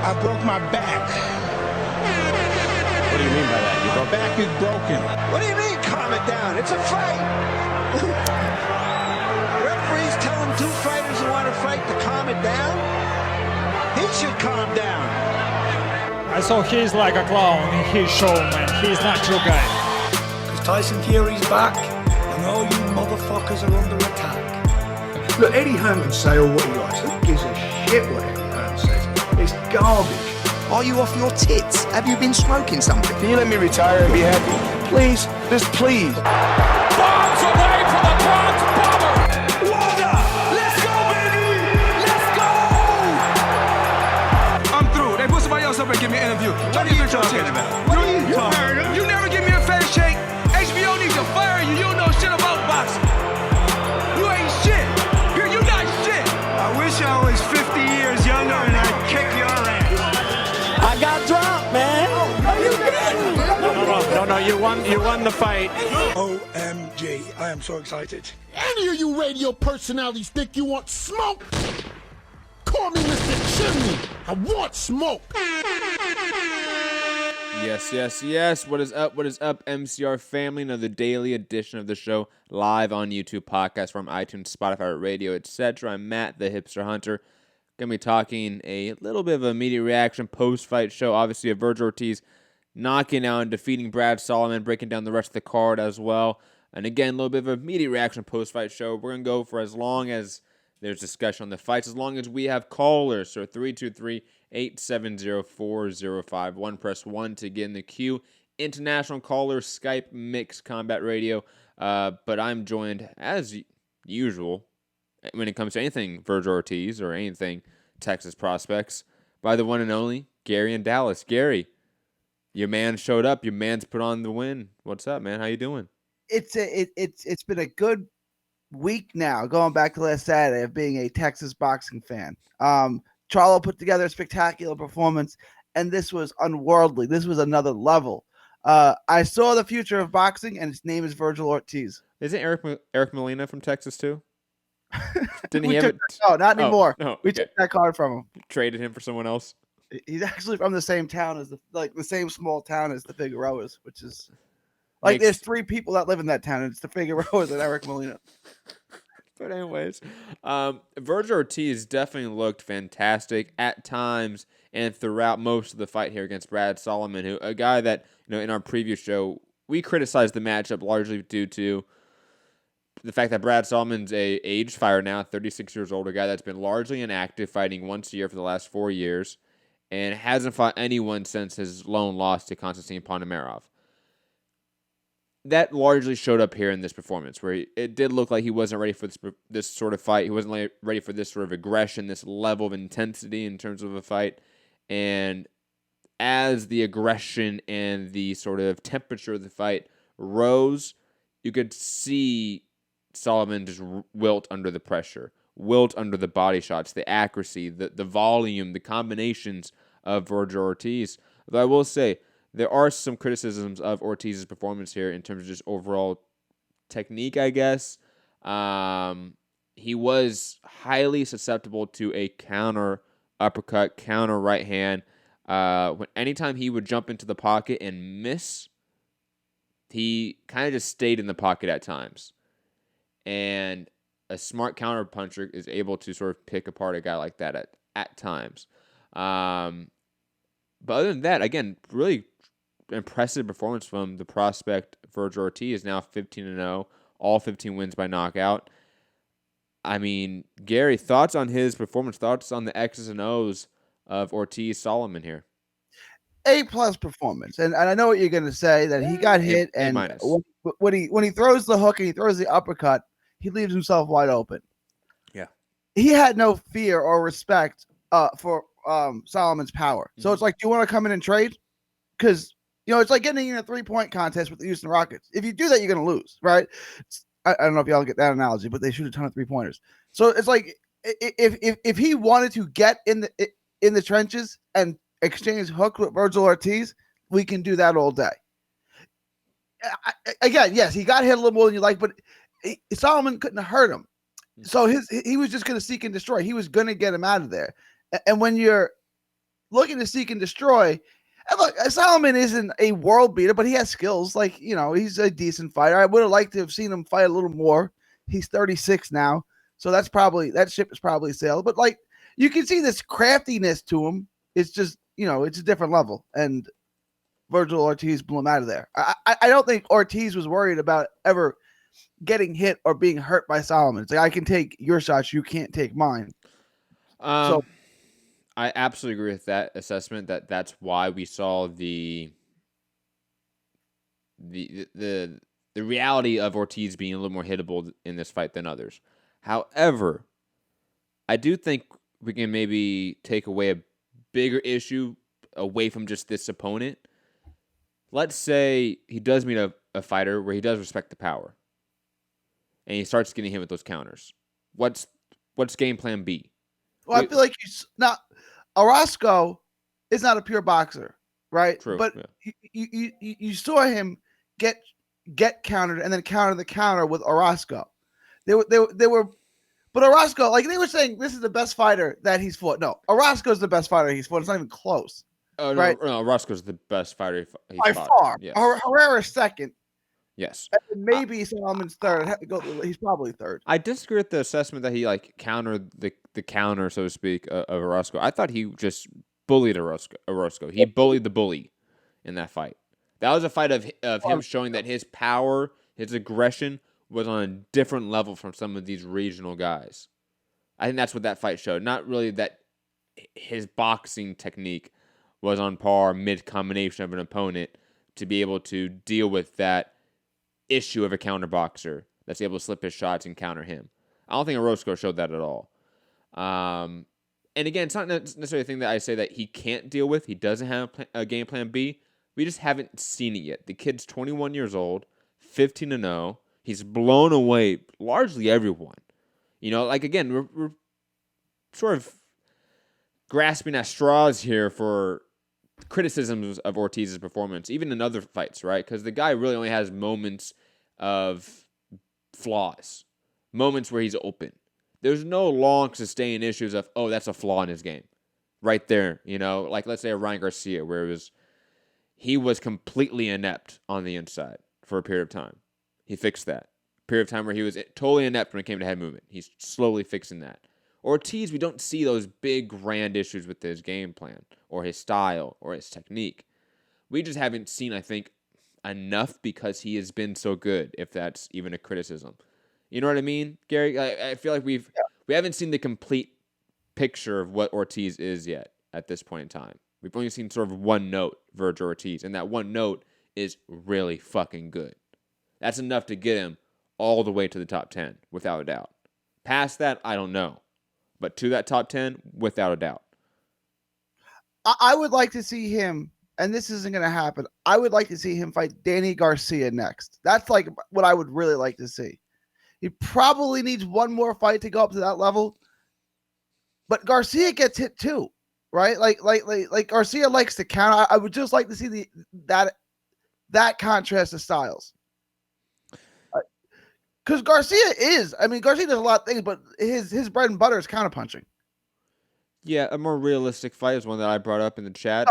I broke my back. What do you mean by that? My back is broken. What do you mean, calm it down? It's a fight. Referees telling two fighters who want to fight to calm it down. He should calm down. I saw he's like a clown in his show, man. He's not your guy. Because Tyson Fury's back, and all you motherfuckers are under attack. Look, Eddie Hearn can say all what he likes. Who gives a shit what Eddie Hearn says? It's garbage. Are you off your tits? Have you been smoking something? Can you let me retire and be happy? Please? Just please. Bombs away from the Bronx Bomber! Wanda! Let's go, baby! Let's go! I'm through. They put somebody else up and give me an interview. What are you talking about? What are you talking about? You never give me a fair shake. HBO needs to fire you. You don't know shit about boxing. You ain't shit. You're not shit. I wish I was 50 years younger and I'd kick your ass. I got dropped, man. You didn't. No, you won the fight. OMG. I am so excited. Any of you radio personalities think you want smoke? Call me Mr. Chimney. I want smoke. Yes. What is up, MCR family? Another daily edition of the show live on YouTube, podcast from iTunes, Spotify, radio, etc. I'm Matt, the Hipster Hunter. Going to be talking a little bit of a media reaction post-fight show. Obviously, a Vergil Ortiz knocking out and defeating Brad Solomon, breaking down the rest of the card as well. And again, a little bit of a media reaction post-fight show. We're going to go for as long as there's discussion on the fights, as long as we have callers. So 323-870-4051. Press 1 to get in the queue. International callers, Skype, Mixed Combat Radio. But I'm joined, as usual, when it comes to anything Vergil Ortiz or anything Texas prospects, by the one and only Gary in Dallas. Gary, your man showed up. Your man's put on the win. What's up, man? How you doing? It's been a good week now, going back to last Saturday, of being a Texas boxing fan. Charlo put together a spectacular performance, and this was unworldly. This was another level. I saw the future of boxing, and his name is Vergil Ortiz. Isn't Eric Molina from Texas too? Didn't he have it? No, not anymore. No, we took that card from him. Traded him for someone else. He's actually from the same town as the same small town as the Figueroas, which is there's three people that live in that town, and it's the Figueroas and Eric Molina. But anyways, Vergil Ortiz definitely looked fantastic at times and throughout most of the fight here against Brad Solomon, a guy that, in our previous show, we criticized the matchup largely due to the fact that Brad Solomon's a aged fighter now, 36 years old, a guy that's been largely inactive, fighting once a year for the last 4 years, and hasn't fought anyone since his lone loss to Konstantin Ponomarov. That largely showed up here in this performance, where it did look like he wasn't ready for this sort of fight. He wasn't ready for this sort of aggression, this level of intensity in terms of a fight. And as the aggression and the sort of temperature of the fight rose, you could see Solomon just wilt under the pressure, wilt under the body shots, the accuracy, the volume, the combinations of Vergil Ortiz. Though I will say, there are some criticisms of Ortiz's performance here in terms of just overall technique, I guess. He was highly susceptible to a counter uppercut, counter right hand. Anytime he would jump into the pocket and miss, he kind of just stayed in the pocket at times. And a smart counter puncher is able to sort of pick apart a guy like that at times. But other than that, again, really impressive performance from the prospect Vergil Ortiz, now 15-0, all 15 wins by knockout. I mean, Gary, thoughts on his performance, thoughts on the X's and O's of Ortiz Solomon here? A+ performance, and I know what you're going to say, that he got hit, and when he throws the hook and he throws the uppercut, he leaves himself wide open. Yeah, he had no fear or respect for Solomon's power. So it's like, do you want to come in and trade? Because it's like getting in a 3-point contest with the Houston Rockets. If you do that, you're going to lose, right? I don't know if y'all get that analogy, but they shoot a ton of 3-pointers. So it's like, if he wanted to get in the trenches and exchange hooks with Vergil Ortiz, we can do that all day. Again, yes, he got hit a little more than you like, but Solomon couldn't hurt him. So he was just going to seek and destroy. He was going to get him out of there. And when you're looking to seek and destroy. And look, Solomon isn't a world beater, but he has skills. Like, he's a decent fighter. I would have liked to have seen him fight a little more. He's 36 now, so that ship is probably sailed. But like, you can see this craftiness to him. It's just, it's a different level. And Vergil Ortiz blew him out of there. I don't think Ortiz was worried about ever getting hit or being hurt by Solomon. It's like, I can take your shots, you can't take mine. So I absolutely agree with that assessment. That's why we saw the reality of Ortiz being a little more hittable in this fight than others. However, I do think we can maybe take away a bigger issue away from just this opponent. Let's say he does meet a fighter where he does respect the power, and he starts getting hit with those counters. What's game plan B? Well, I feel like Orozco is not a pure boxer, right? True, but you saw him get countered and then counter the counter with Orozco. They were, but Orozco, like, they were saying, this is the best fighter that he's fought. No, Orozco's the best fighter he's fought. It's not even close. Oh, right? No, Orozco's the best fighter he's by fought. far. Yes. Herrera's second. Yes. And maybe Solomon's third. He's probably third. I disagree with the assessment that he countered the counter, so to speak, of Orozco. I thought he just bullied Orozco. He bullied the bully in that fight. That was a fight of him showing that his power, his aggression was on a different level from some of these regional guys. I think that's what that fight showed. Not really that his boxing technique was on par mid-combination of an opponent to be able to deal with that issue of a counter boxer that's able to slip his shots and counter him. I don't think Orozco showed that at all. And again, it's not necessarily a thing that I say that he can't deal with. He doesn't have a game plan B. We just haven't seen it yet. The kid's 21 years old, 15-0. He's blown away largely everyone. Again, we're sort of grasping at straws here for criticisms of Ortiz's performance, even in other fights, right? Because the guy really only has moments of flaws, moments where he's open. There's no long sustained issues of, that's a flaw in his game. Right there, like let's say a Ryan Garcia, where he was completely inept on the inside for a period of time. He fixed that. Period of time where he was totally inept when it came to head movement. He's slowly fixing that. Ortiz, we don't see those big grand issues with his game plan or his style or his technique. We just haven't seen, I think, enough because he has been so good, if that's even a criticism. You know what I mean, Gary? I feel like we haven't seen the complete picture of what Ortiz is yet at this point in time. We've only seen sort of one note, Vergil Ortiz, and that one note is really fucking good. That's enough to get him all the way to the top 10, without a doubt. Past that, I don't know. But to that top 10, without a doubt. I would like to see him, and this isn't going to happen, I would like to see him fight Danny Garcia next. That's like what I would really like to see. He probably needs one more fight to go up to that level. But Garcia gets hit too, right? Like Garcia likes to counter. I would just like to see that contrast of styles. Because Garcia does a lot of things, but his bread and butter is counterpunching. Yeah, a more realistic fight is one that I brought up in the chat.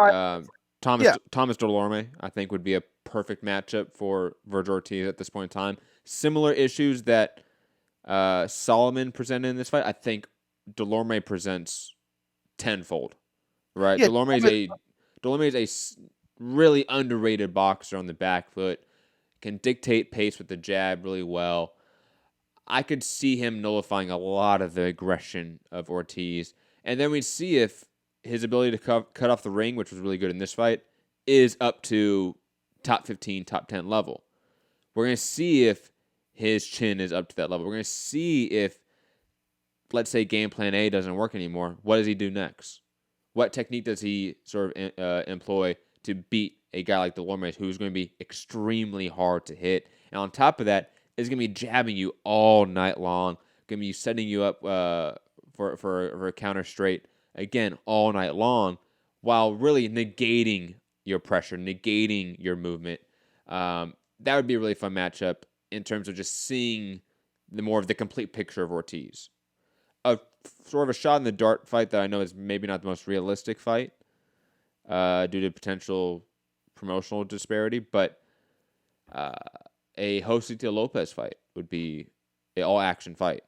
Thomas Delorme, I think, would be a perfect matchup for Vergil Ortiz at this point in time. Similar issues that Solomon presented in this fight, I think Delorme presents tenfold. Right? Yeah, Delorme is a really underrated boxer on the back foot. Can dictate pace with the jab really well. I could see him nullifying a lot of the aggression of Ortiz. And then we see if his ability to cut off the ring, which was really good in this fight, is up to top 15, top 10 level. We're going to see if his chin is up to that level. We're going to see if, let's say, game plan A doesn't work anymore. What does he do next? What technique does he sort of employ to beat a guy like Delorme, who's going to be extremely hard to hit? And on top of that, is going to be jabbing you all night long, going to be setting you up for a counter straight, again, all night long, while really negating your pressure, negating your movement. That would be a really fun matchup in terms of just seeing more of the complete picture of Ortiz. Sort of a shot in the dark fight that I know is maybe not the most realistic fight, due to potential promotional disparity, but a Josito Lopez fight would be an all-action fight.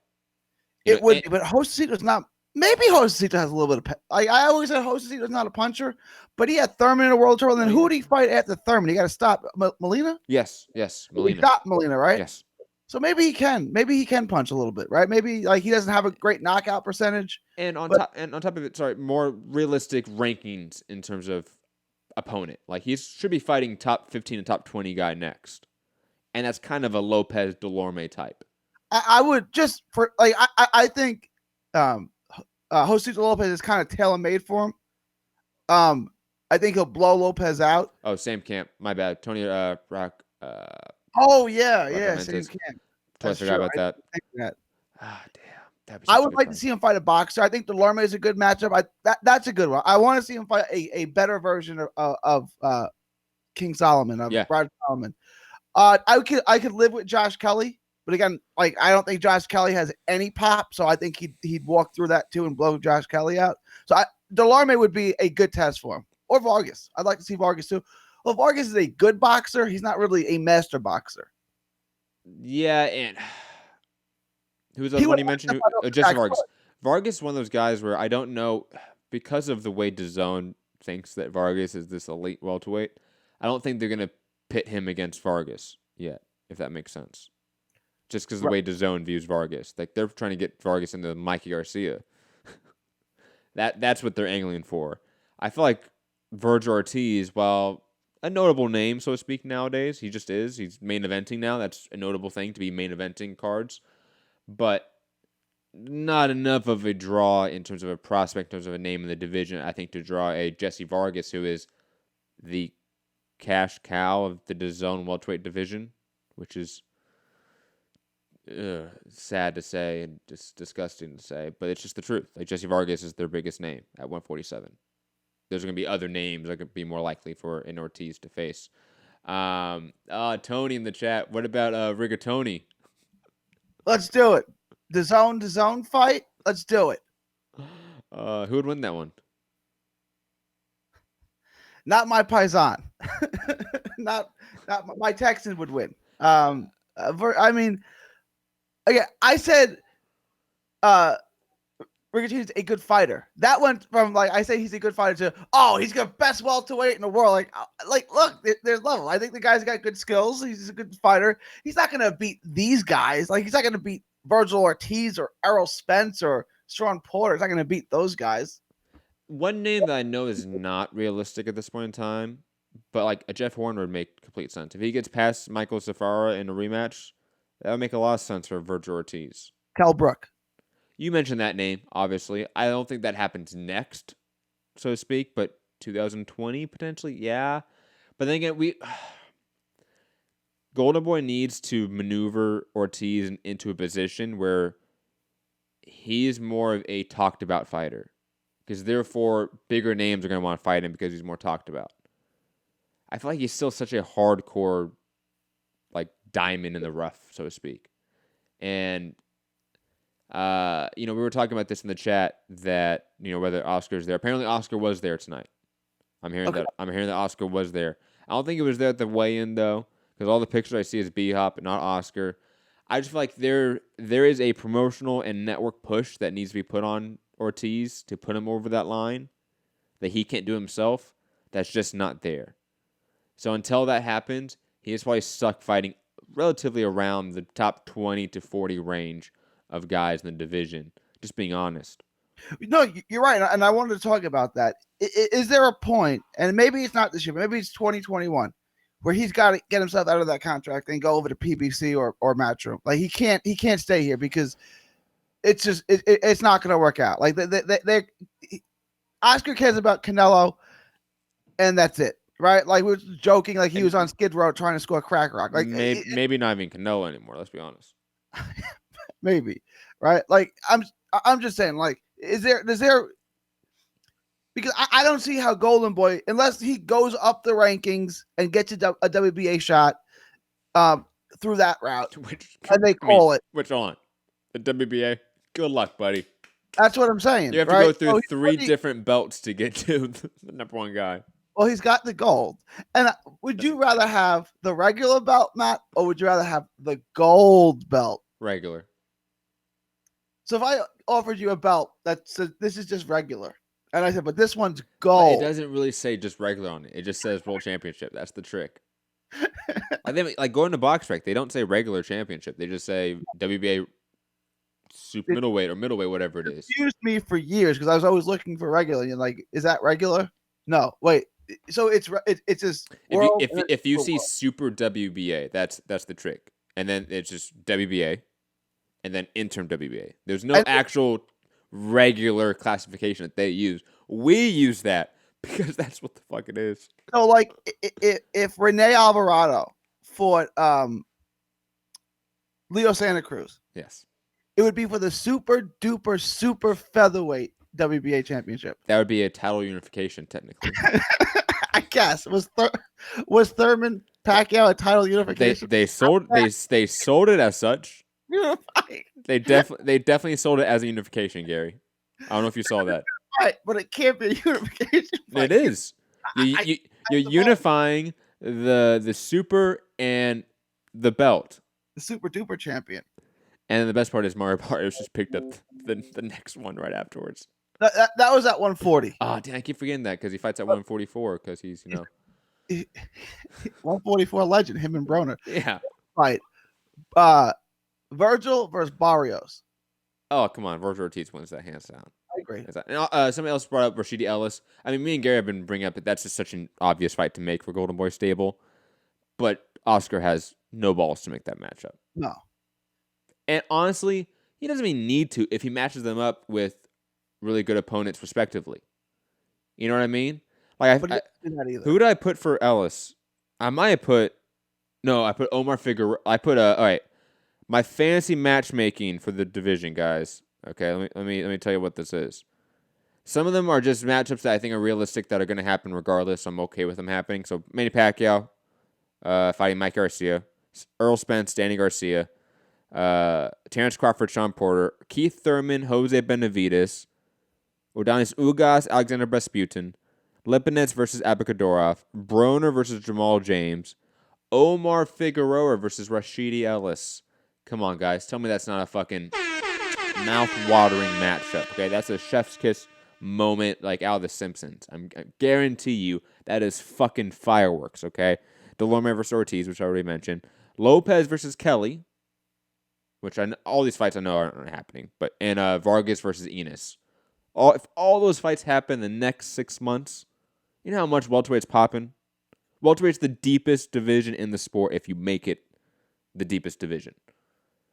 It would be, but Josito's not. Maybe Josito has a little bit of. I always said Josito's not a puncher, but he had Thurman in a world tour. Then who did he fight after Thurman? He got to stop Molina. Yes, Molina. He stopped Molina, right? Yes. So maybe he can. Maybe he can punch a little bit, right? Maybe like he doesn't have a great knockout percentage. And on top of it, sorry, more realistic rankings in terms of opponent. Like he should be fighting top 15 and top 20 guy next, and that's kind of a Lopez Delorme type. I would just for like I think Josito Lopez is kind of tailor made for him. I think he'll blow Lopez out. Oh, same camp. My bad. Tony Rock. Oh yeah, same camp. Totally forgot about that. That. Ah, damn. I would like to see him fight a boxer. I think Delorme is a good matchup. That's a good one. I want to see him fight a better version of King Solomon, of Brad Solomon. I could live with Josh Kelly, but again, like I don't think Josh Kelly has any pop, so I think he'd walk through that too and blow Josh Kelly out. So Delorme would be a good test for him, or Vargas. I'd like to see Vargas too. Well, Vargas is a good boxer. He's not really a master boxer. Yeah, and who was the other one you mentioned? Jesse Vargas. Vargas is one of those guys where I don't know, because of the way DAZN thinks that Vargas is this elite welterweight, I don't think they're going to pit him against Vargas yet, if that makes sense. Just because of the way DAZN views Vargas. Like, they're trying to get Vargas into Mikey Garcia. That's what they're angling for. I feel like Vergil Ortiz, while a notable name, so to speak, nowadays, he just is. He's main eventing now. That's a notable thing, to be main eventing cards. But not enough of a draw in terms of a prospect, in terms of a name in the division, I think, to draw a Jesse Vargas, who is the cash cow of the DAZN welterweight division, which is sad to say and just disgusting to say, but it's just the truth. Like, Jesse Vargas is their biggest name at 147. There's going to be other names that could be more likely for an Ortiz to face. Tony in the chat. What about Rigatoni? Let's do it. DAZN fight. Let's do it. Who would win that one? Not my Paisan. not my Texan would win. I mean, again, I said Rigatoni's a good fighter. That went from like I say he's a good fighter to he's the best welterweight in the world. Like look, there's level. I think the guy's got good skills. He's a good fighter. He's not gonna beat these guys. Like he's not gonna beat Vergil Ortiz or Errol Spence or Sean Porter. He's not gonna beat those guys. One name that I know is not realistic at this point in time, but like a Jeff Horner would make complete sense. If he gets past Michael Zafara in a rematch, that would make a lot of sense for Vergil Ortiz. Kell Brook. You mentioned that name, obviously. I don't think that happens next, so to speak, but 2020 potentially, yeah. But then again, Golden Boy needs to maneuver Ortiz into a position where he is more of a talked about fighter, because therefore bigger names are going to want to fight him because he's more talked about. I feel like he's still such a hardcore, like, diamond in the rough, so to speak. And we were talking about this in the chat that, whether Oscar's there. Apparently Oscar was there tonight. I'm hearing that Oscar was there. I don't think he was there at the weigh-in though, because all the pictures I see is B-Hop, not Oscar. I just feel like there is a promotional and network push that needs to be put on Ortiz to put him over that line that he can't do himself. That's just not there. So until that happens, he is probably stuck fighting relatively around the top 20 to 40 range of guys in the division, just being honest. No, you're right, and I wanted to talk about that. Is there a point, and maybe it's not this year, but maybe it's 2021, where he's got to get himself out of that contract and go over to PBC or Matchroom? Like he can't stay here because it's just it's not going to work out. Like Oscar cares about Canelo, and that's it, right? Like we were joking, like he was on Skid Row trying to score crack rock. Like maybe not even Canelo anymore. Let's be honest. Maybe, right? Like I'm just saying, like, is there because I don't see how Golden Boy, unless he goes up the rankings and gets a WBA shot through that route, and they call it. Which on? The WBA? Good luck, buddy. That's what I'm saying. You have to right? go through So three different belts to get to the number one guy. Well, he's got the gold. And would you rather have the regular belt, Matt, or would you rather have the gold belt? Regular. So if I offered you a belt that says this is just regular, and I said, but this one's But gold. it doesn't really say just regular on it. It just says World Championship. That's the trick. Like going to box rec, they don't say regular championship. They just say WBA super middleweight or middleweight, whatever it is. Confused me for years because I was always looking for regular. And like, is that regular? No, wait. So it's just world. If you see Super WBA, that's the trick, and then it's just WBA, and then interim WBA. There's no actual regular classification that they use. We use that because that's what the fuck it is. So like, if Rene Alvarado fought Leo Santa Cruz, yes, it would be for the super duper super featherweight WBA championship. That would be a title unification, technically. I guess was Thurman Pacquiao a title unification? They sold it as such. Unified. They definitely sold it as a unification, Gary. I don't know if you saw that. Right, but it can't be a unification. It is. You're unifying the super and the belt. The super duper champion. And the best part is Mario Barrios just picked up the next one right afterwards. That was at 140. Oh, damn, I keep forgetting that because he fights at 144 because he's, 144 legend, him and Broner. Yeah. Right. Vergil versus Barrios. Oh, come on. Vergil Ortiz wins that hands down. I agree. And, somebody else brought up Rashidi Ellis. I mean, me and Gary have been bringing up that that's just such an obvious fight to make for Golden Boy Stable. But Oscar has no balls to make that matchup. No. And honestly, he doesn't even need to if he matches them up with really good opponents respectively. You know what I mean? Like, who did I put for Ellis? I put Omar Figueroa. All right. My fantasy matchmaking for the division, guys. Okay, let me tell you what this is. Some of them are just matchups that I think are realistic that are going to happen regardless. I'm okay with them happening. So Manny Pacquiao fighting Mike Garcia, Earl Spence, Danny Garcia, Terrence Crawford, Sean Porter, Keith Thurman, Jose Benavides, Odanis Ugas, Alexander Rasputin, Lipinets versus Abakadorov, Broner versus Jamal James, Omar Figueroa versus Rashidi Ellis. Come on, guys. Tell me that's not a fucking mouth-watering matchup, okay? That's a chef's kiss moment like out of The Simpsons. I guarantee you that is fucking fireworks, okay? Delorme versus Ortiz, which I already mentioned. Lopez versus Kelly, which all these fights I know aren't happening, and Vargas versus Enos. If all those fights happen in the next 6 months, you know how much welterweight's popping? Welterweight's the deepest division in the sport if you make it the deepest division.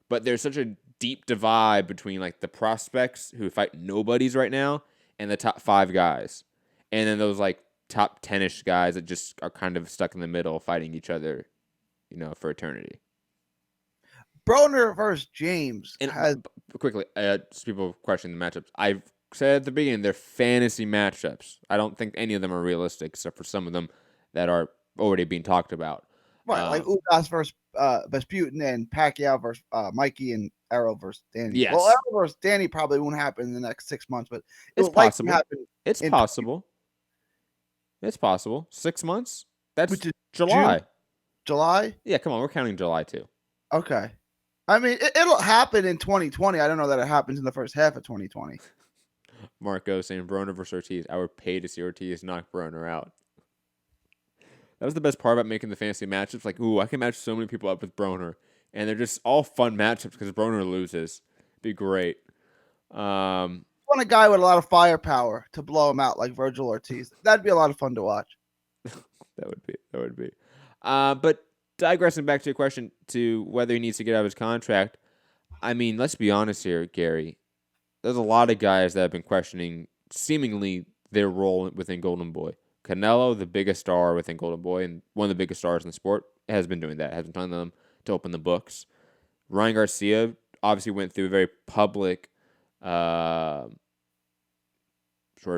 But there's such a deep divide between like the prospects who fight nobodies right now and the top 5 guys. And then those like top 10-ish guys that just are kind of stuck in the middle fighting each other, for eternity. Broner versus James. And quickly, people questioning the matchups. I've said at the beginning, they're fantasy matchups. I don't think any of them are realistic, except for some of them that are already being talked about. Right, like Ugas versus Rasputin and Pacquiao versus Mikey and Errol versus Danny. Yes. Well, Errol versus Danny probably won't happen in the next 6 months, but it's possible. It's possible. It's possible. 6 months? That's July. June? July? Yeah, come on. We're counting July too. Okay. I mean, it'll happen in 2020. I don't know that it happens in the first half of 2020. Marco saying Broner versus Ortiz. I would pay to see Ortiz knock Broner out. That was the best part about making the fantasy matchups. Like, ooh, I can match so many people up with Broner. And they're just all fun matchups because Broner loses. It'd be great. I want a guy with a lot of firepower to blow him out like Vergil Ortiz. That'd be a lot of fun to watch. That would be. But digressing back to your question to whether he needs to get out of his contract, I mean, let's be honest here, Gary. There's a lot of guys that have been questioning seemingly their role within Golden Boy. Canelo, the biggest star within Golden Boy and one of the biggest stars in the sport, has been doing that, has been telling them to open the books. Ryan Garcia obviously went through a very public sort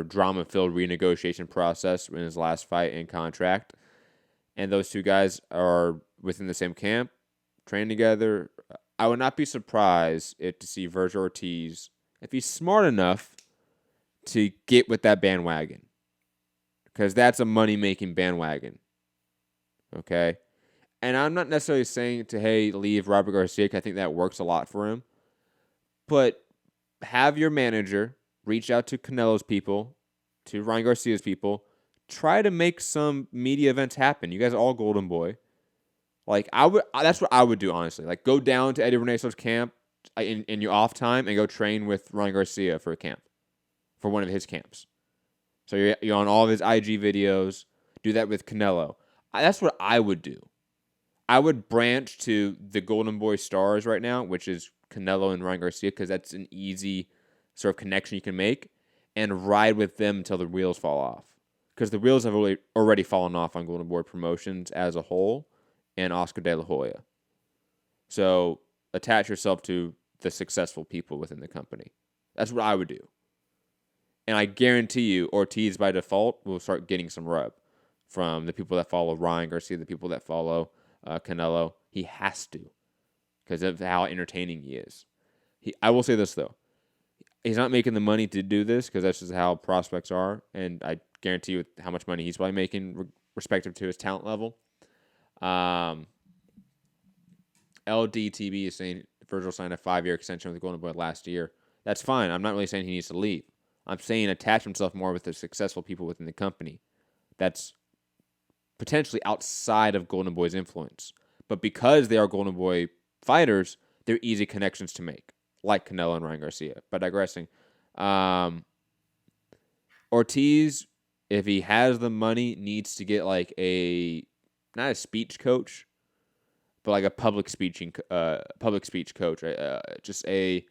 of drama-filled renegotiation process in his last fight and contract. And those two guys are within the same camp, train together. I would not be surprised to see Vergil Ortiz if he's smart enough to get with that bandwagon, because that's a money-making bandwagon, okay? And I'm not necessarily saying to, hey, leave Robert Garcia, because I think that works a lot for him. But have your manager reach out to Canelo's people, to Ryan Garcia's people, try to make some media events happen. You guys are all Golden Boy. Like, that's what I would do, honestly. Like, go down to Eddie Reneso's camp in your off time and go train with Ryan Garcia for a camp, for one of his camps. So you're on all of his IG videos. Do that with Canelo. That's what I would do. I would branch to the Golden Boy stars right now, which is Canelo and Ryan Garcia, because that's an easy sort of connection you can make, and ride with them until the wheels fall off. Because the wheels have already fallen off on Golden Boy Promotions as a whole and Oscar De La Hoya. So attach yourself to the successful people within the company. That's what I would do. And I guarantee you, Ortiz by default will start getting some rub from the people that follow Ryan Garcia, the people that follow Canelo. He has to, because of how entertaining he is. I will say this, though. He's not making the money to do this, because that's just how prospects are. And I guarantee you how much money he's probably making respective to his talent level. LDTB is saying Vergil signed a 5-year extension with the Golden Boy last year. That's fine. I'm not really saying he needs to leave. I'm saying attach himself more with the successful people within the company. That's potentially outside of Golden Boy's influence. But because they are Golden Boy fighters, they're easy connections to make, like Canelo and Ryan Garcia. But digressing. Ortiz, if he has the money, needs to get like not a speech coach, but like a public speech coach, right? Just a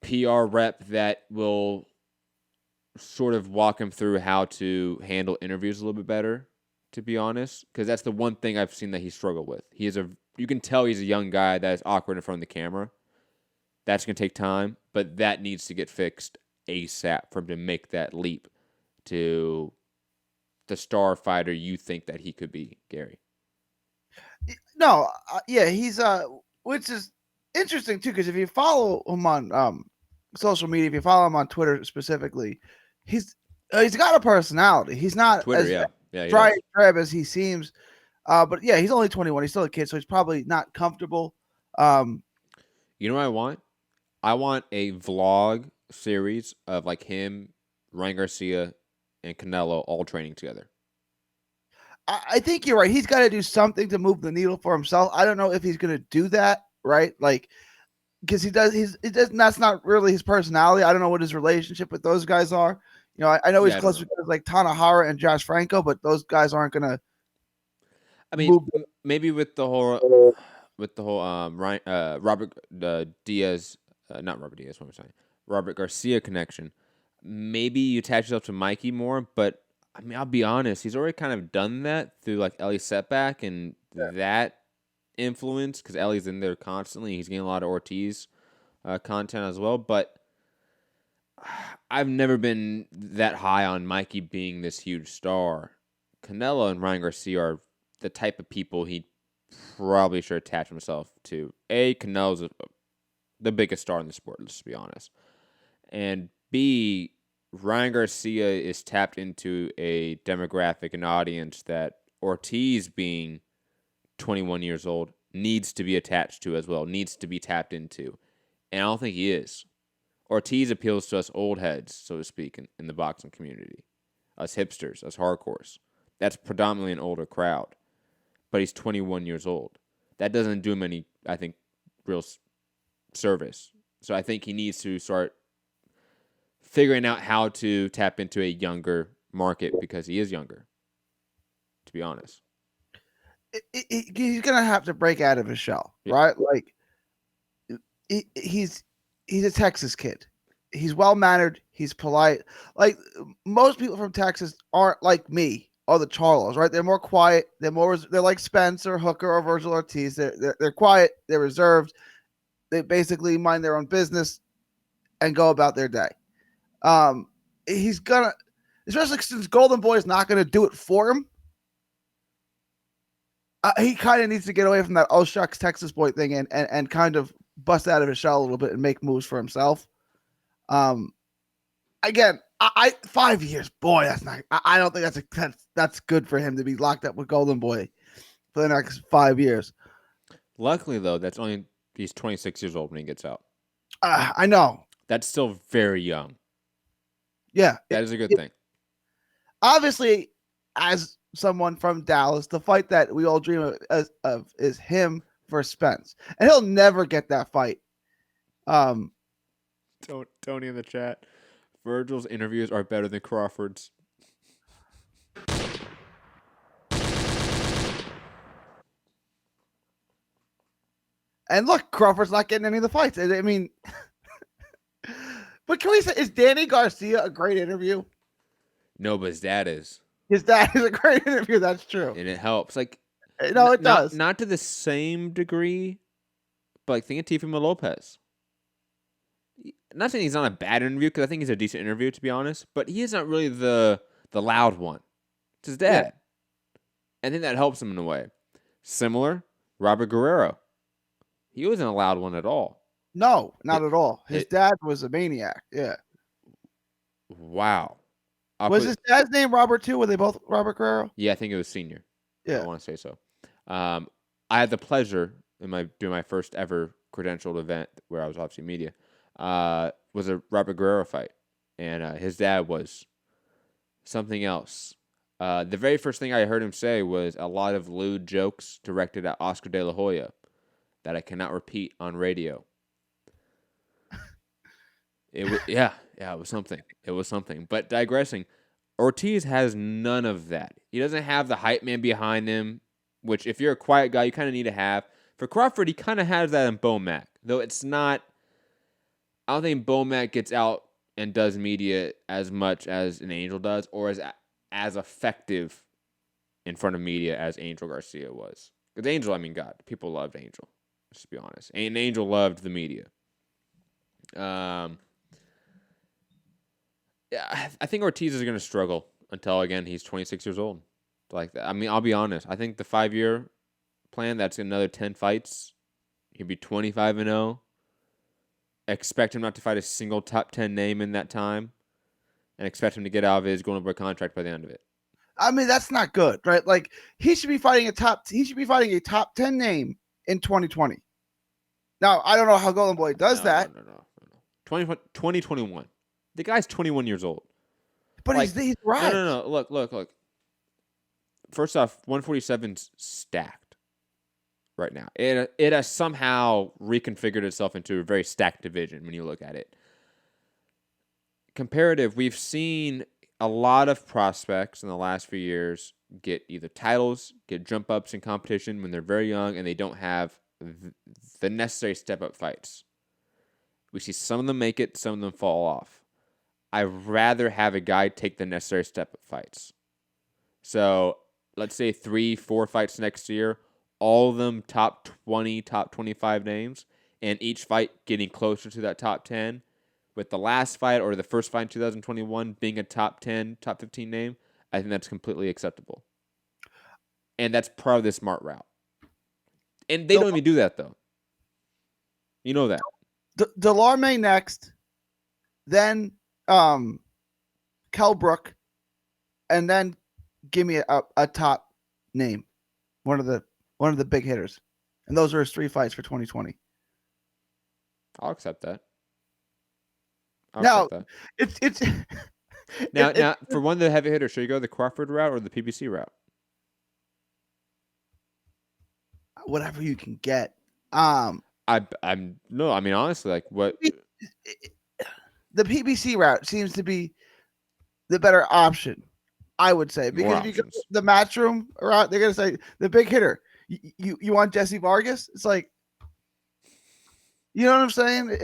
PR rep that will sort of walk him through how to handle interviews a little bit better, to be honest, because that's the one thing I've seen that he struggled with. You can tell he's a young guy that is awkward in front of the camera. That's going to take time, but that needs to get fixed ASAP for him to make that leap to the star fighter you think that he could be, Gary. No, yeah, he's which is interesting too, because if you follow him on social media, if you follow him on Twitter specifically, he's got a personality. He's not Twitter, as dry and drab as he seems. But yeah, he's only 21. He's still a kid, so he's probably not comfortable. You know what I want? I want a vlog series of like him, Ryan Garcia, and Canelo all training together. I think you're right. He's got to do something to move the needle for himself. I don't know if he's going to do that, right? Like, because that's not really his personality. I don't know what his relationship with those guys are. You know, I know he's close with guys like Tanahara and Josh Franco, but those guys aren't going to. I mean, maybe with the whole Robert Diaz, not Robert Diaz, what am I saying? Robert Garcia connection. Maybe you attach yourself to Mikey more, but I mean, I'll be honest, he's already kind of done that through like Ellie's setback and that influence, because Ellie's in there constantly. He's getting a lot of Ortiz content as well, but I've never been that high on Mikey being this huge star. Canelo and Ryan Garcia are the type of people he probably should attach himself to. Canelo's the biggest star in the sport, let's be honest. And B, Ryan Garcia is tapped into a demographic, an audience that Ortiz, being 21 years old, needs to be attached to as well, needs to be tapped into. And I don't think he is. Ortiz appeals to us old heads, so to speak, in the boxing community. Us hipsters, us hardcores. That's predominantly an older crowd. But he's 21 years old. That doesn't do him any, I think, real service. So I think he needs to start figuring out how to tap into a younger market, because he is younger, to be honest. He's going to have to break out of his shell, right? Like, he's a Texas kid. He's well-mannered. He's polite. Like, most people from Texas aren't like me or the Charlos, right? They're more quiet. They're like Spencer, Hooker, or Vergil Ortiz. They're quiet. They're reserved. They basically mind their own business and go about their day. He's gonna, especially since Golden Boy is not gonna do it for him. He kind of needs to get away from that "oh shucks" Texas boy thing and kind of bust out of his shell a little bit and make moves for himself. Again, I 5 years, boy, that's not. I don't think that's good for him to be locked up with Golden Boy for the next 5 years. Luckily, though, he's 26 years old when he gets out. I know. That's still very young. Yeah, that is a good thing. Obviously, as someone from Dallas, the fight that we all dream of is him versus Spence, and he'll never get that fight. Tony in the chat. Vergil's interviews are better than Crawford's. And look, Crawford's not getting any of the fights. I mean, but can we say, is Danny Garcia a great interview? No, but his dad is. His dad is a great interview. That's true. And it helps. Like, no, it does. Not to the same degree, but like, think of Teofimo Lopez. Not saying he's not a bad interview, because I think he's a decent interview, to be honest, but he is not really the loud one. It's his dad. Yeah. I think that helps him in a way. Similar, Robert Guerrero. He wasn't a loud one at all. No, not at all. His dad was a maniac. Yeah. Wow. Was his dad's name Robert too? Were they both Robert Guerrero? Yeah, I think it was Senior. Yeah. I want to say so. I had the pleasure in doing my first ever credentialed event where I was obviously media. Was a Robert Guerrero fight, and his dad was something else. The very first thing I heard him say was a lot of lewd jokes directed at Oscar De La Hoya that I cannot repeat on radio. It was it was something. It was something. But digressing, Ortiz has none of that. He doesn't have the hype man behind him, which if you're a quiet guy, you kind of need to have. For Crawford, he kind of has that in Bo Mac, though it's not. I don't think Bo Mac gets out and does media as much as an Angel does, or as effective in front of media as Angel Garcia was. Because Angel, I mean, God, people loved Angel. Let's be honest. And Angel loved the media. Yeah, I think Ortiz is going to struggle until, again, he's 26 years old. Like that. I mean, I'll be honest. I think the 5-year plan, that's another 10 fights. He'll be 25-0. Expect him not to fight a single top 10 name in that time. And expect him to get out of his Golden Boy contract by the end of it. I mean, that's not good, right? Like, he should be fighting a top 10 name in 2020. Now, I don't know how Golden Boy does that. No. 2021. The guy's 21 years old. But like, he's right. No. Look. First off, 147's stacked right now. It has somehow reconfigured itself into a very stacked division when you look at it. Comparative, we've seen a lot of prospects in the last few years get either titles, get jump ups in competition when they're very young and they don't have the necessary step up fights. We see some of them make it, some of them fall off. I'd rather have a guy take the necessary step up fights. So let's say 3-4 fights next year, all of them top 20, top 25 names, and each fight getting closer to that top 10. With the last fight or the first fight in 2021 being a top 10, top 15 name, I think that's completely acceptable. And that's probably the smart route. And they don't even do that, though. You know that. Delarme next, then Kell Brook, and then give me a top name, one of the big hitters, and those are his 3 fights for 2020. I'll accept that. Now for one of the heavy hitters, should you go the Crawford route or the PBC route? Whatever you can get. I mean honestly, like what the PBC route seems to be the better option, I would say, because if you go the Matchroom route, they're gonna say the big hitter. You want Jesse Vargas? It's like, you know what I'm saying?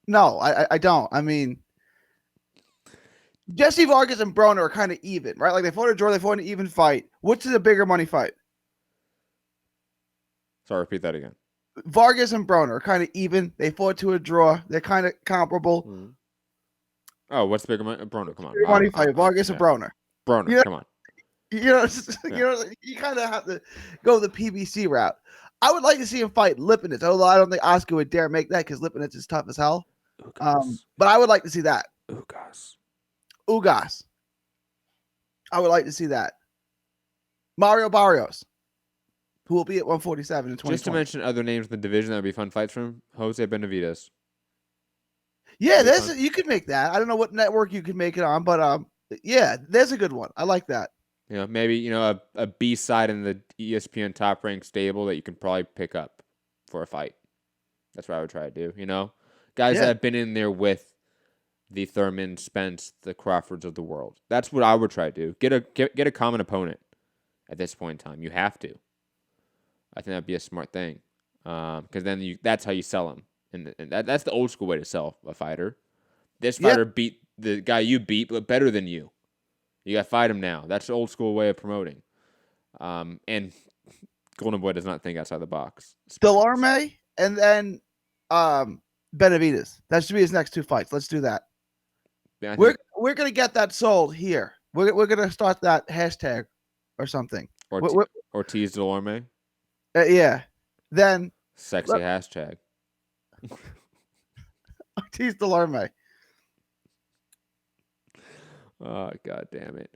No, I don't. I mean, Jesse Vargas and Broner are kind of even, right? Like they fought a draw, they fought an even fight. Which is a bigger money fight? Sorry, repeat that again. Vargas and Broner are kind of even. They fought to a draw. They're kind of comparable. Mm-hmm. Oh, what's the bigger money? Broner, come on. Bigger money fight, Vargas and Broner. Broner, come on. You know, you kind of have to go the PBC route. I would like to see him fight Lipinets, although I don't think Oscar would dare make that because Lipinets is tough as hell. But I would like to see that. Ugas. I would like to see that. Mario Barrios, who will be at 147 in 2020. Just to mention other names in the division that would be fun fights from, Jose Benavidez. Yeah, you could make that. I don't know what network you could make it on, but yeah, there's a good one. I like that. Maybe a B side in the ESPN Top Rank stable that you can probably pick up for a fight. That's what I would try to do. Guys that have been in there with the Thurman, Spence, the Crawfords of the world. That's what I would try to do. Get a common opponent at this point in time. You have to. I think that'd be a smart thing, because then that's how you sell them, and that's the old school way to sell a fighter. This fighter beat the guy you beat, but better than you. You got to fight him now. That's the old school way of promoting. And Golden Boy does not think outside the box. Delorme and then Benavidez. That should be his next two fights. Let's do that. Yeah, we're gonna get that sold here. We're gonna start that hashtag or something. Ortiz Delorme. Yeah. Then sexy hashtag. Ortiz Delorme. Oh, God damn it.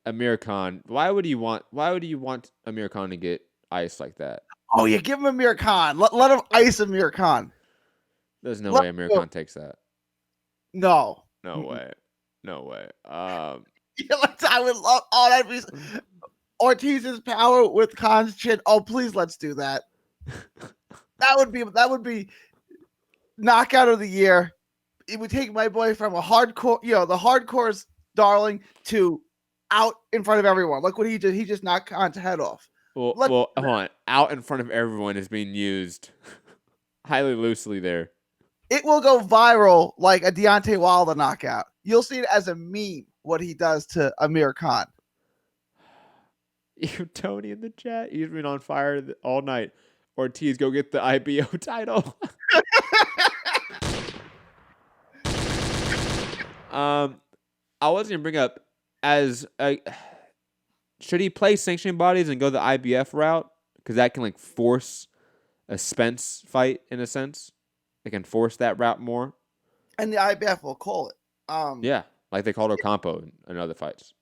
Amir Khan. Why would you want Amir Khan to get iced like that? Oh, yeah, give him Amir Khan. Let him ice Amir Khan. There's no way Amir Khan takes that. No. No way. No way. I would love that. Be Ortiz's power with Khan's chin. Oh, please, let's do that. That would be knockout of the year. It would take my boy from a hardcore, the hardcore's darling to out in front of everyone. Look what he did. He just knocked Khan's head off. Well, hold on. Out in front of everyone is being used highly loosely there. It will go viral like a Deontay Wilder knockout. You'll see it as a meme what he does to Amir Khan. Tony in the chat, he's been on fire all night. Ortiz, go get the IBO title. I was going to bring up should he play sanctioning bodies and go the IBF route? Because that can force a Spence fight in a sense. They can force that route more. And the IBF will call it. Yeah, like they called Ocampo in other fights.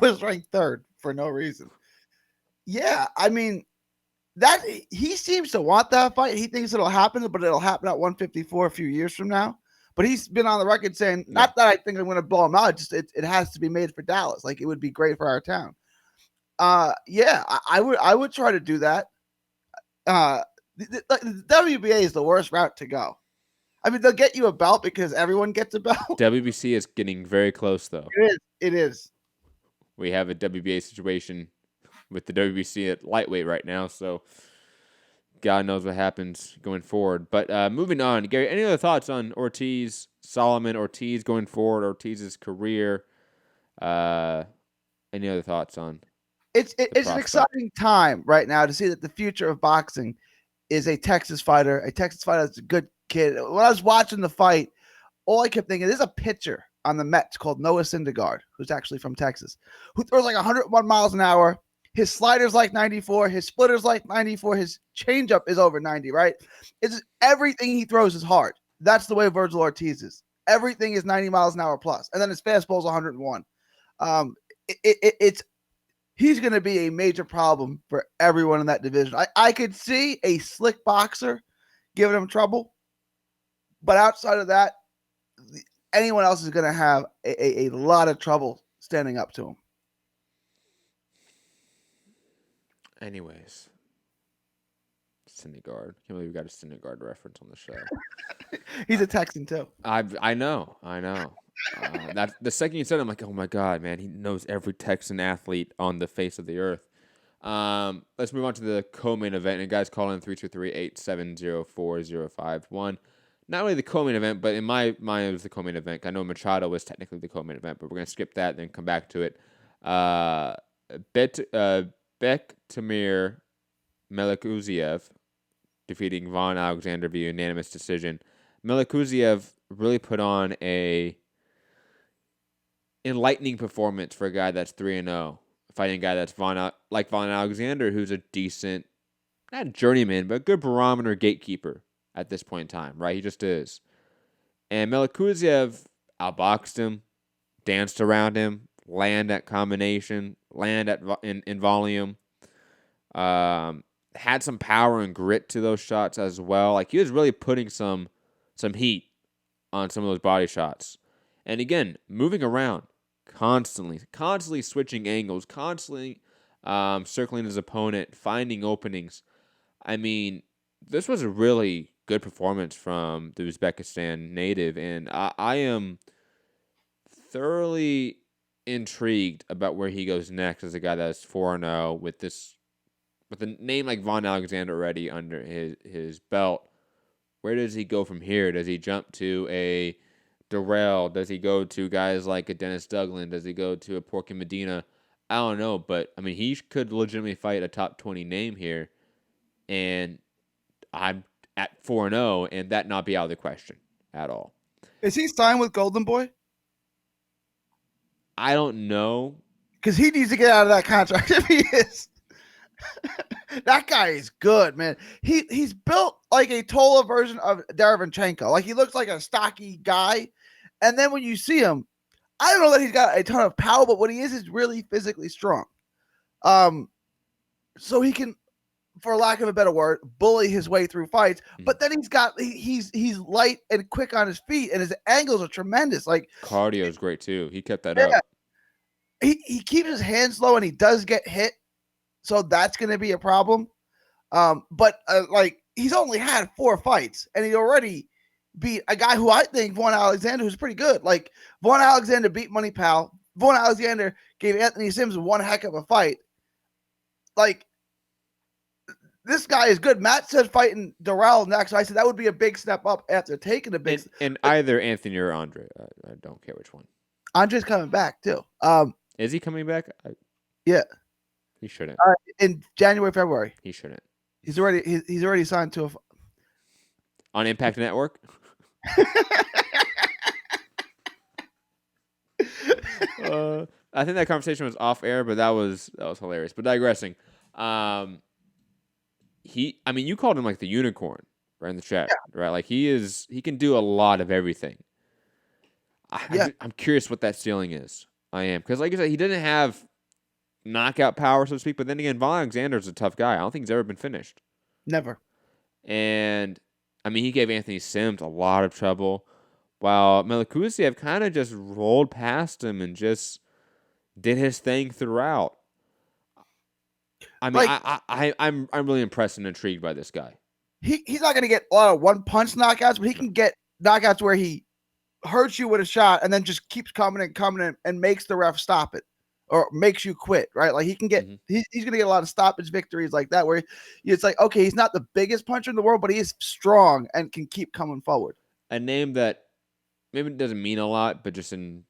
Was ranked third for no reason. Yeah, I mean, that he seems to want that fight. He thinks it'll happen, but it'll happen at 154 a few years from now. But he's been on the record saying, not that I think I'm going to blow him out, just it has to be made for Dallas. It would be great for our town. Yeah, I would try to do that. The WBA is the worst route to go. I mean, they'll get you a belt because everyone gets a belt. WBC is getting very close, though. It is. We have a WBA situation with the WBC at lightweight right now, so God knows what happens going forward. But moving on, Gary, any other thoughts on Ortiz, Solomon, Ortiz going forward, Ortiz's career? Any other thoughts on? It's an exciting time right now to see that the future of boxing is a Texas fighter that's a good kid. When I was watching the fight, all I kept thinking, there's a pitcher on the Mets called Noah Syndergaard, who's actually from Texas, who throws 101 miles an hour. His slider's 94, his splitter's 94, his changeup is over 90, right? Everything he throws is hard. That's the way Vergil Ortiz is. Everything is 90 miles an hour plus, and then his fastball's 101. He's going to be a major problem for everyone in that division. I could see a slick boxer giving him trouble, but outside of that, anyone else is going to have a lot of trouble standing up to him. Anyways, Syndergaard. Can't believe we got a Syndergaard reference on the show. He's a Texan too. I know. That the second you said it, I'm like, oh my God, man, he knows every Texan athlete on the face of the earth. Let's move on to the co-main event. And guys, call in 323-870-4051. Not only the co-main event, but in my mind, it was the co-main event. I know Machado was technically the co-main event, but we're gonna skip that and then come back to it. Bektamir Melikuziev defeating Von Alexander via unanimous decision. Melikuziev really put on a enlightening performance for a guy that's 3-0, fighting a guy that's Von Alexander, who's a decent not a journeyman, but a good barometer gatekeeper at this point in time, right? He just is. And Melikuziev outboxed him, danced around him, land at combination, land at in volume. Had some power and grit to those shots as well. Like, he was really putting some heat on some of those body shots. And again, moving around constantly switching angles, constantly circling his opponent, finding openings. I mean, this was a really good performance from the Uzbekistan native, and I am thoroughly intrigued about where he goes next as a guy that's 4-0 with a name like Von Alexander already under his belt. Where does he go from here? Does he jump to a Darrell? Does he go to guys like a Dennis Duggan? Does he go to a Porky Medina? I don't know, but I mean, he could legitimately fight a top 20 name here, and I'm at 4-0, and that not be out of the question at all. Is he signed with Golden Boy? I don't know. Because he needs to get out of that contract if he is. That guy is good, man. He's built like a taller version of Derevyanchenko. Like, he looks like a stocky guy. And then when you see him, I don't know that he's got a ton of power, but what he is really physically strong. So he can, for lack of a better word, bully his way through fights. But then he's light and quick on his feet, and his angles are tremendous. Like, cardio is great too. He kept that up. He keeps his hands low, and he does get hit, so that's going to be a problem. But he's only had 4 fights, and he already beat a guy who I think, Vaughn Alexander, who's pretty good. Like, Vaughn Alexander beat Money Pal. Vaughn Alexander gave Anthony Sims one heck of a fight. Like, this guy is good. Matt said fighting Darrell next. So I said that would be a big step up after taking a big. And either Anthony or Andre. I don't care which one. Andre's coming back too. Is he coming back? Yeah. He shouldn't. In January, February. He shouldn't. He's already signed to on Impact Network. I think that conversation was off air, but that was hilarious. But digressing, you called him like the unicorn, right, in the chat, right? Like, he can do a lot of everything. I'm curious what that ceiling is. I am, because like I said, he didn't have knockout power, so to speak. But then again, Von Alexander's a tough guy. I don't think he's ever been finished. Never. And I mean, he gave Anthony Sims a lot of trouble, while Melikuziev kind of just rolled past him and just did his thing throughout. I mean, I'm really impressed and intrigued by this guy. He's not going to get a lot of one-punch knockouts, but he can get knockouts where he hurts you with a shot and then just keeps coming and makes the ref stop it or makes you quit, right? Like, he can get he's going to get a lot of stoppage victories like that, where it's like, okay, he's not the biggest puncher in the world, but he is strong and can keep coming forward. A name that maybe doesn't mean a lot, but just in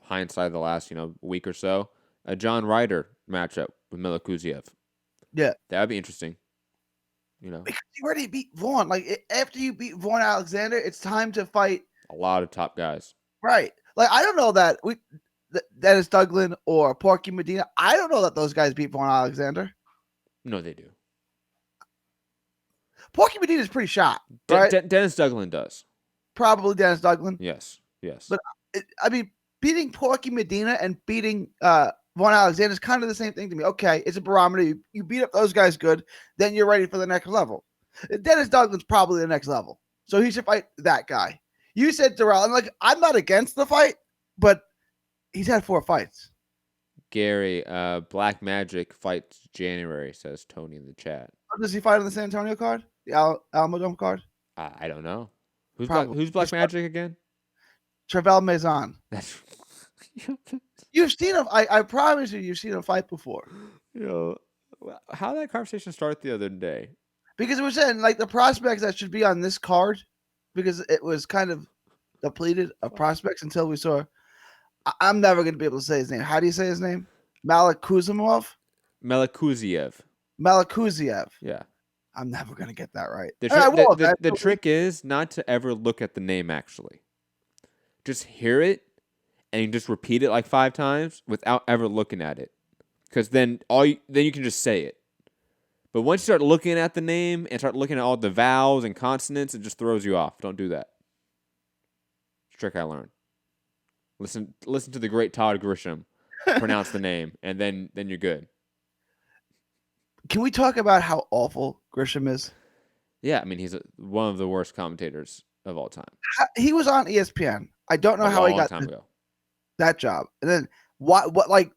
hindsight of the last week or so, a John Ryder matchup with Melikuziev. Yeah, that would be interesting. Because you already beat Vaughn. Like, after you beat Vaughn Alexander, it's time to fight a lot of top guys. Right. Like, I don't know that Dennis Duggan or Porky Medina, I don't know that those guys beat Vaughn Alexander. No, they do. Porky Medina is pretty shot, right? Dennis Duggan does. Probably Dennis Duggan. Yes. But, beating Porky Medina and beating Vaughn Alexander is kind of the same thing to me. Okay, it's a barometer. You beat up those guys good, then you're ready for the next level. Dennis Duggan's probably the next level. So he should fight that guy. You said Darrell, and I'm not against the fight, but he's had 4 fights. Gary, Black Magic fights January, says Tony in the chat. Does he fight on the San Antonio card? The Alamo Dome card? I don't know. Who's Black Magic again? Travel Maison. That's you've seen him. I promise you've seen him fight before. How that conversation started the other day? Because it was saying the prospects that should be on this card, because it was kind of depleted of prospects until we saw. I'm never going to be able to say his name. How do you say his name? Melikuziev. Yeah. I'm never going to get that right. The trick is not to ever look at the name, actually. Just hear it and just repeat it like 5 times without ever looking at it. Because then you can just say it. But once you start looking at the name and start looking at all the vowels and consonants, it just throws you off. Don't do that. It's a trick I learned. Listen to the great Todd Grisham pronounce the name, and then you're good. Can we talk about how awful Grisham is? Yeah, I mean, he's one of the worst commentators of all time. He was on ESPN. I don't know how he got that job. And then what like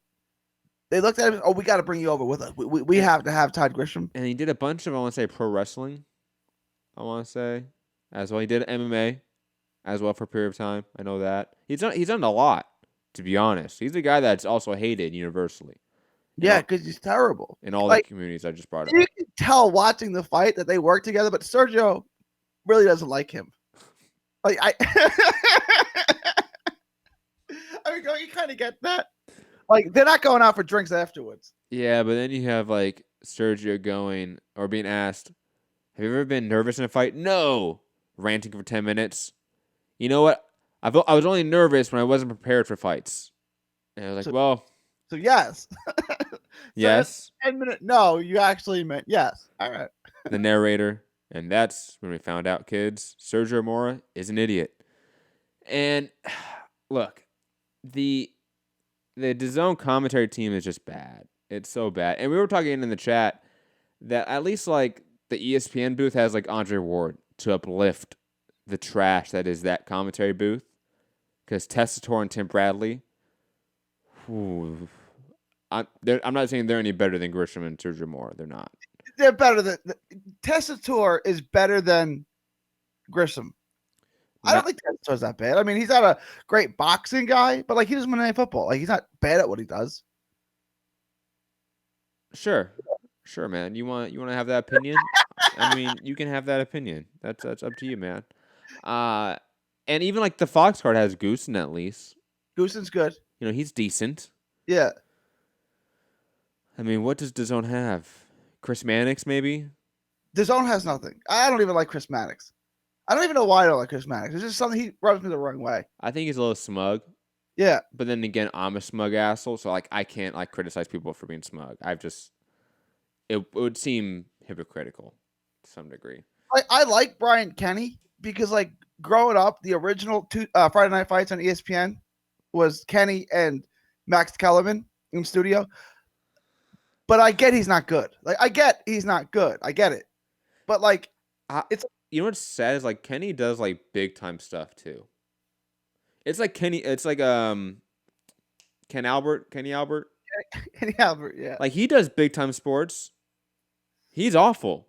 they looked at him, oh, we got to bring you over with us. We have to have Todd Grisham. And he did a bunch of, I want to say, pro wrestling, I want to say, as well. He did MMA as well for a period of time. I know that. He's done a lot, to be honest. He's a guy that's also hated universally. Yeah, because he's terrible. In all the communities I just brought up. You can tell watching the fight that they work together, but Sergio really doesn't like him. Like I mean, don't you kind of get that? Like, they're not going out for drinks afterwards. Yeah, but then you have, like, Sergio going or being asked, have you ever been nervous in a fight? No. Ranting for 10 minutes. You know what? I was only nervous when I wasn't prepared for fights. And I was like, So yes. Yes. 10-minute. No, you actually meant yes. All right. The narrator. And that's when we found out, kids, Sergio Mora is an idiot. And look, the DAZN commentary team is just bad. It's so bad. And we were talking in the chat that at least like the ESPN booth has like Andre Ward to uplift the trash that is that commentary booth. Because Tessitore and Tim Bradley, I'm not saying they're any better than Grisham and Sergio Mora. They're not. They're better than Tessitore is better than Grisham. I don't think Tessitore's that bad. I mean, he's not a great boxing guy, but like he doesn't win any football. Like he's not bad at what he does. Sure, man. You want to have that opinion? I mean, you can have that opinion. That's up to you, man. And even like the Fox card has Goosen at least. Goosen's good. You know, he's decent. Yeah. I mean, what does DAZN have? Chris Mannix, maybe? DAZN has nothing. I don't even like Chris Mannix. I don't even know why I don't like Chris Mannix. It's just something he rubs me the wrong way. I think he's a little smug. Yeah. But then again, I'm a smug asshole, so like I can't like criticize people for being smug. It would seem hypocritical to some degree. I like Brian Kenny because like growing up, the original two Friday Night Fights on ESPN was Kenny and Max Kellerman in studio. But I get he's not good. Like I get he's not good. I get it. But like it's you know what's sad is like Kenny does like big time stuff too. It's like Kenny. It's like Kenny Albert, yeah. Like he does big time sports. He's awful.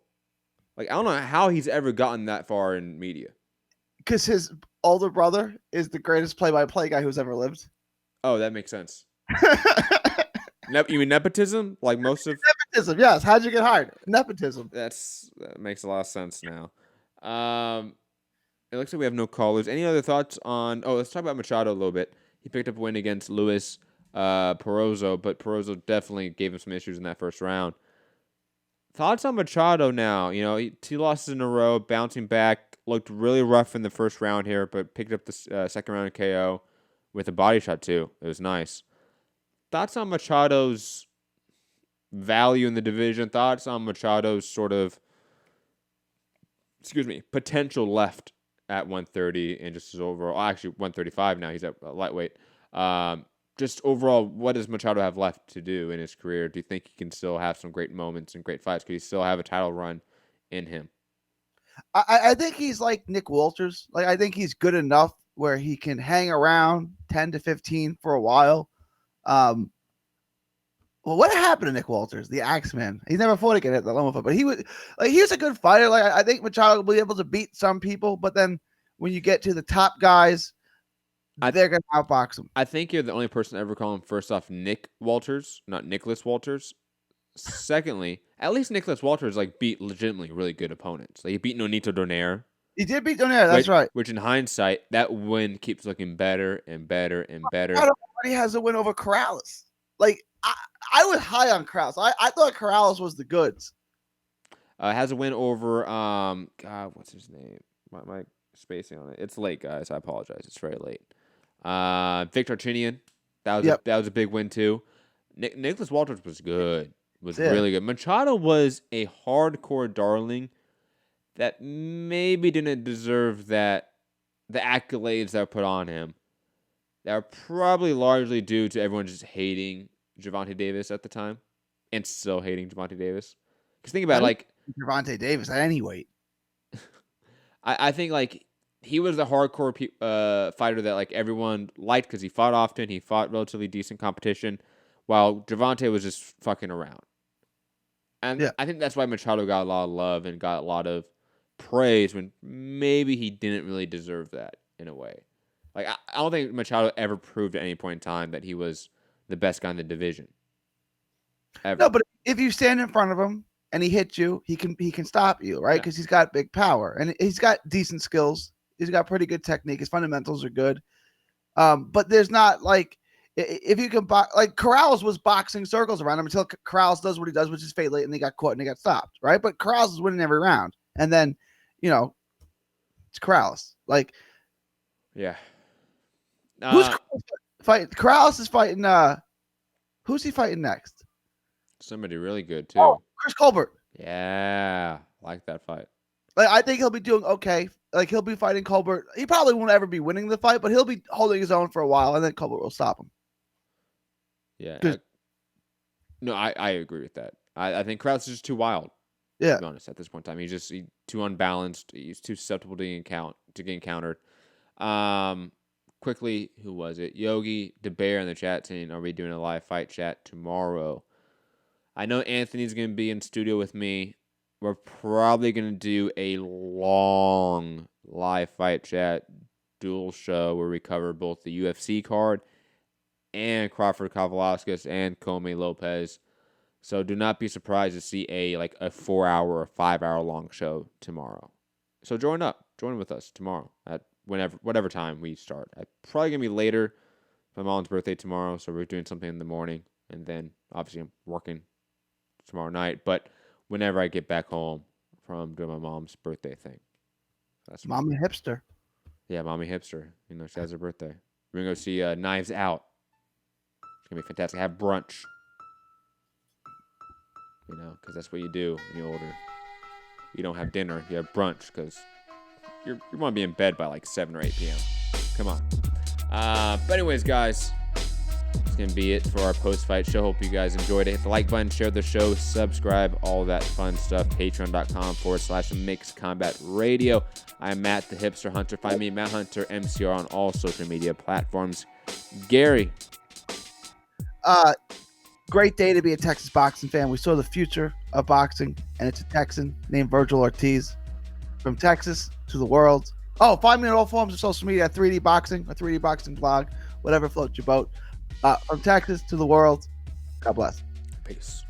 Like I don't know how he's ever gotten that far in media. Because his older brother is the greatest play-by-play guy who's ever lived. Oh, that makes sense. You mean nepotism? Like most of nepotism? Yes. How'd you get hired? Nepotism. That makes a lot of sense now. It looks like we have no callers. Any other thoughts on? Oh, let's talk about Machado a little bit. He picked up a win against Luis Perozzo, but Perozzo definitely gave him some issues in that first round. Thoughts on Machado now? You know, 2 losses in a row, bouncing back, looked really rough in the first round here, but picked up the second round of KO with a body shot too. It was nice. Thoughts on Machado's value in the division? Thoughts on Machado's sort of, potential left at 130 and just his overall, actually 135 now, he's at lightweight. Just overall, what does Machado have left to do in his career? Do you think he can still have some great moments and great fights? Could he still have a title run in him? I think he's like Nick Walters. Like I think he's good enough where he can hang around 10 to 15 for a while. Well, what happened to Nick Walters, the Axeman? He never fought again at the Loma fight, but he was a good fighter. Like I think Machado will be able to beat some people, but then when you get to the top guys, they're gonna outbox him. I think you're the only person to ever call him first off Nick Walters, not Nicholas Walters. Secondly, at least Nicholas Walters like beat legitimately really good opponents. Like he beat Nonito Donaire. He did beat Donaire, that's right. Which in hindsight, that win keeps looking better and better and better. Machado already has a win over Corrales. Like I was high on Corrales. I thought Corrales was the goods. Has a win over God, what's his name? My spacing on it. It's late, guys. I apologize. It's very late. Victor Chinian. That was a big win too. Nicholas Walters was good. was really good. Machado was a hardcore darling that maybe didn't deserve the accolades that were put on him. That are probably largely due to everyone just hating Gervonta Davis at the time, and still hating Gervonta Davis. Because think about Gervonta Davis at any weight. I think he was the hardcore fighter that everyone liked because he fought often, he fought relatively decent competition, while Gervonta was just fucking around. And I think that's why Machado got a lot of love and got a lot of praise when maybe he didn't really deserve that in a way. I don't think Machado ever proved at any point in time that he was the best guy in the division. Ever. No, but if you stand in front of him and he hits you, he can stop you, right? Because he's got big power and he's got decent skills. He's got pretty good technique. His fundamentals are good. But there's not if you can box, Corrales was boxing circles around him until Corrales does what he does, which is fade late, and he got caught and he got stopped, right? But Corrales is winning every round, and then it's Corrales. Yeah. Who's fighting? Corrales is fighting. Who's he fighting next? Somebody really good too. Oh, Chris Colbert. Yeah, like that fight. I think he'll be doing okay. He'll be fighting Colbert. He probably won't ever be winning the fight, but he'll be holding his own for a while, and then Colbert will stop him. Yeah. I agree with that. I think Corrales is just too wild. Yeah. To be honest, at this point in time, he's too unbalanced. He's too susceptible to getting countered. Quickly, who was it? Yogi DeBear in the chat saying, "Are we doing a live fight chat tomorrow?" I know Anthony's going to be in studio with me. We're probably going to do a long live fight chat dual show where we cover both the UFC card and Crawford Kavaliauskas and Comey Lopez. So do not be surprised to see a 4-hour or 5-hour long show tomorrow. So join with us tomorrow at whatever time we start. Probably going to be later. My mom's birthday tomorrow, so we're doing something in the morning. And then, obviously, I'm working tomorrow night. But whenever I get back home from doing my mom's birthday thing. That's Mommy Hipster. Yeah, Mommy Hipster. She has her birthday. We're going to go see Knives Out. It's going to be fantastic. Have brunch. Because that's what you do when you're older. You don't have dinner. You have brunch because you want to be in bed by 7 or 8 p.m. Come on. But anyways, guys, that's going to be it for our post-fight show. Hope you guys enjoyed it. Hit the like button, share the show, subscribe, all that fun stuff. Patreon.com/Mixed Combat Radio. I'm Matt the Hipster Hunter. Find me, Matt Hunter, MCR, on all social media platforms. Gary. Great day to be a Texas boxing fan. We saw the future of boxing, and it's a Texan named Vergil Ortiz. From Texas to the world. Oh, find me on all forms of social media at 3D Boxing, a 3D Boxing blog, whatever floats your boat. From Texas to the world. God bless. Peace.